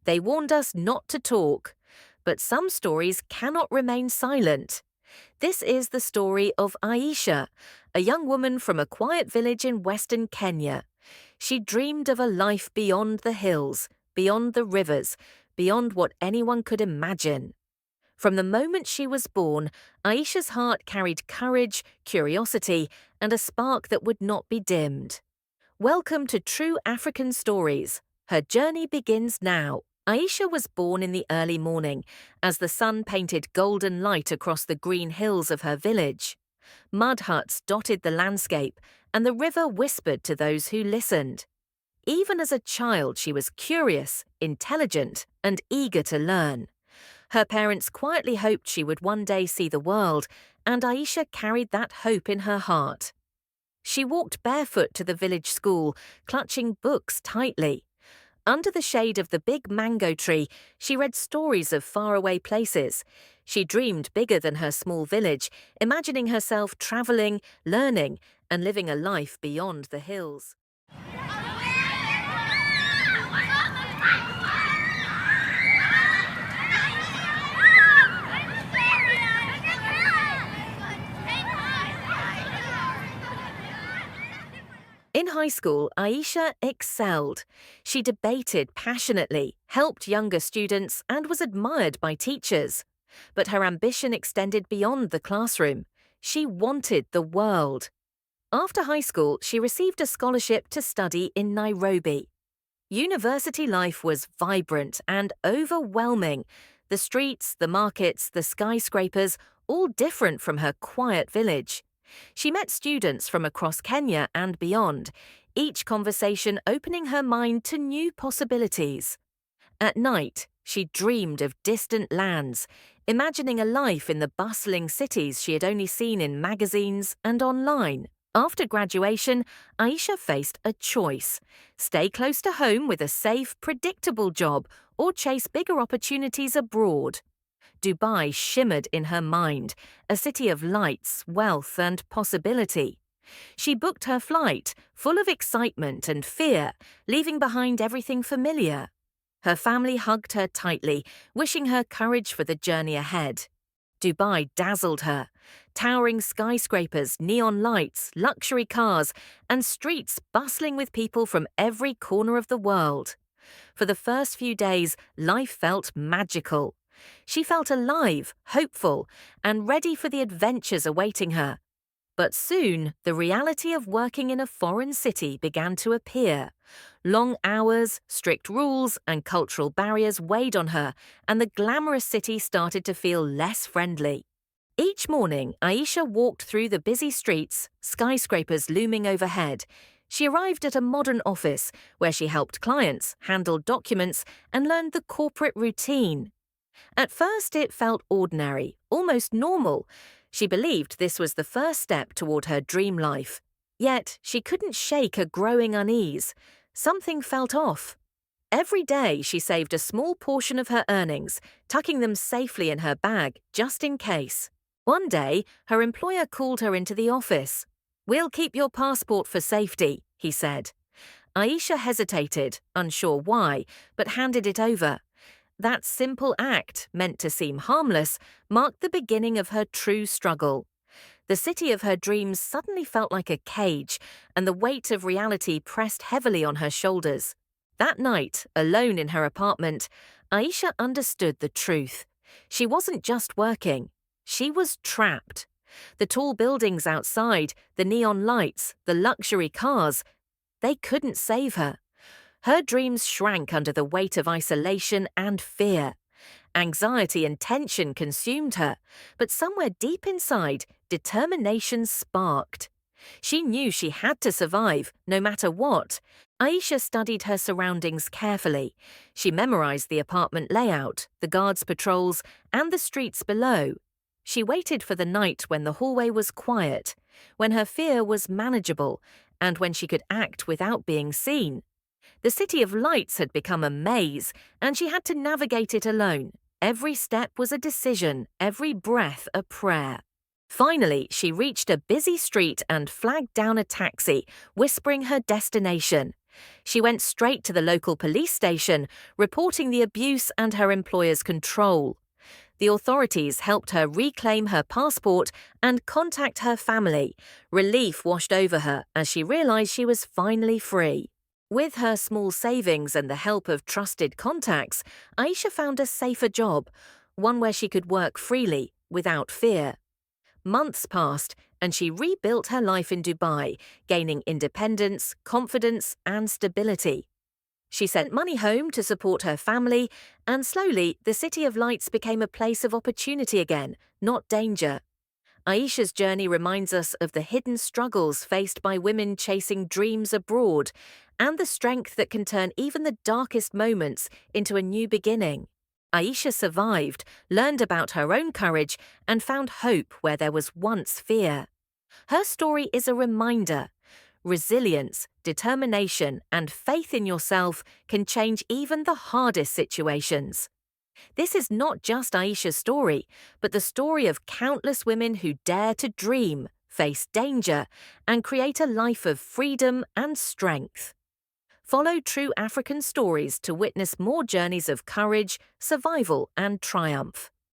They warned us not to talk. But some stories cannot remain silent. This is the story of Aisha, a young woman from a quiet village in western Kenya. She dreamed of a life beyond the hills, beyond the rivers, beyond what anyone could imagine. From the moment she was born, Aisha's heart carried courage, curiosity, and a spark that would not be dimmed. Welcome to True African Stories. Her journey begins now. Aisha was born in the early morning, as the sun painted golden light across the green hills of her village. Mud huts dotted the landscape, and the river whispered to those who listened. Even as a child, she was curious, intelligent, and eager to learn. Her parents quietly hoped she would one day see the world, and Aisha carried that hope in her heart. She walked barefoot to the village school, clutching books tightly. Under the shade of the big mango tree, she read stories of faraway places. She dreamed bigger than her small village, imagining herself traveling, learning, and living a life beyond the hills. In high school, Aisha excelled. She debated passionately, helped younger students, and was admired by teachers. But her ambition extended beyond the classroom. She wanted the world. After high school, she received a scholarship to study in Nairobi. University life was vibrant and overwhelming. The streets, the markets, the skyscrapers, all different from her quiet village. She met students from across Kenya and beyond, each conversation opening her mind to new possibilities. At night, she dreamed of distant lands, imagining a life in the bustling cities she had only seen in magazines and online. After graduation, Aisha faced a choice: stay close to home with a safe, predictable job, or chase bigger opportunities abroad. Dubai shimmered in her mind, a city of lights, wealth, and possibility. She booked her flight, full of excitement and fear, leaving behind everything familiar. Her family hugged her tightly, wishing her courage for the journey ahead. Dubai dazzled her. Towering skyscrapers, neon lights, luxury cars, and streets bustling with people from every corner of the world. For the first few days, life felt magical. She felt alive, hopeful, and ready for the adventures awaiting her. But soon, the reality of working in a foreign city began to appear. Long hours, strict rules, and cultural barriers weighed on her, and the glamorous city started to feel less friendly. Each morning, Aisha walked through the busy streets, skyscrapers looming overhead. She arrived at a modern office where she helped clients, handled documents, and learned the corporate routine. At first, it felt ordinary, almost normal. She believed this was the first step toward her dream life. Yet, she couldn't shake a growing unease. Something felt off. Every day, she saved a small portion of her earnings, tucking them safely in her bag, just in case. One day, her employer called her into the office. "We'll keep your passport for safety," he said. Aisha hesitated, unsure why, but handed it over. That simple act, meant to seem harmless, marked the beginning of her true struggle. The city of her dreams suddenly felt like a cage, and the weight of reality pressed heavily on her shoulders. That night, alone in her apartment, Aisha understood the truth. She wasn't just working. She was trapped. The tall buildings outside, the neon lights, the luxury cars, they couldn't save her. Her dreams shrank under the weight of isolation and fear. Anxiety and tension consumed her, but somewhere deep inside, determination sparked. She knew she had to survive, no matter what. Aisha studied her surroundings carefully. She memorized the apartment layout, the guards' patrols, and the streets below. She waited for the night when the hallway was quiet, when her fear was manageable, and when she could act without being seen. The city of lights had become a maze, and she had to navigate it alone. Every step was a decision, every breath a prayer. Finally, she reached a busy street and flagged down a taxi, whispering her destination. She went straight to the local police station, reporting the abuse and her employer's control. The authorities helped her reclaim her passport and contact her family. Relief washed over her as she realized she was finally free. With her small savings and the help of trusted contacts, Aisha found a safer job, one where she could work freely, without fear. Months passed, and she rebuilt her life in Dubai, gaining independence, confidence, and stability. She sent money home to support her family, and slowly the City of Lights became a place of opportunity again, not danger. Aisha's journey reminds us of the hidden struggles faced by women chasing dreams abroad, and the strength that can turn even the darkest moments into a new beginning. Aisha survived, learned about her own courage, and found hope where there was once fear. Her story is a reminder. Resilience, determination, and faith in yourself can change even the hardest situations. This is not just Aisha's story, but the story of countless women who dare to dream, face danger, and create a life of freedom and strength. Follow True African Stories to witness more journeys of courage, survival, and triumph.